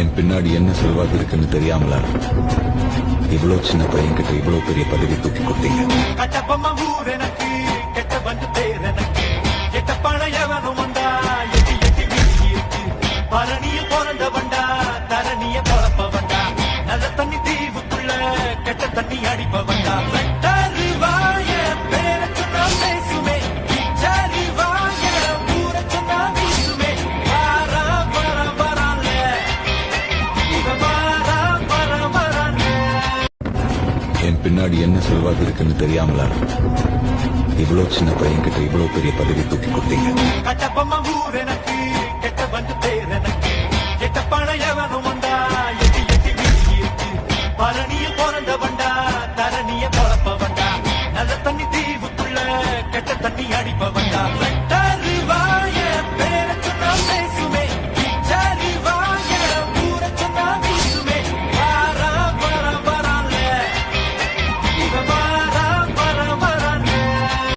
என் பின்னாடி என்ன செல்வாக்கு இருக்குன்னு தெரியாமலா இவ்வளவு சின்ன பையன் கிட்ட இவ்வளவு பெரிய பதவி தூக்கி கொடுத்தீங்க. கட்டப்பம்மா ஊர் எனக்கு கெட்ட வந்து பேர் எனக்கு கெட்ட பழையவனும் வந்தா எட்டி எட்டி வீசி இருக்கு பரணியில் பிறந்த வண்டா தரணிய பொழப்ப வண்டா நல்ல தண்ணி தீவுக்குள்ள கெட்ட தண்ணி அடிப்ப வண்டா வெட்டாரு வாய பேர சொன்னா பேசுமே பிச்சாரி வாய ஊர சொன்னா வீசுமே வாரா வர வரால இவ வாரா வர வரால. என் பின்னாடி என்ன செல்வாக்கு இருக்குன்னு தெரியாமலா இவ்வளவு சின்ன பையன் கிட்ட இவ்வளவு பெரிய பதவி தூக்கி கொடுத்தீங்க. கட்டப்பம்மா ஊர் எனக்கு கெட்ட வந்து பேர் எனக்கு கெட்ட பழையவனும் வந்தா எட்டி எட்டி வீசி இருக்கு பரணியில் பிறந்த வண்டா தரணிய பொழப்ப வண்டா நல்ல தண்ணி தீவுக்குள்ள கெட்ட தண்ணி அடிப்ப வண்டா.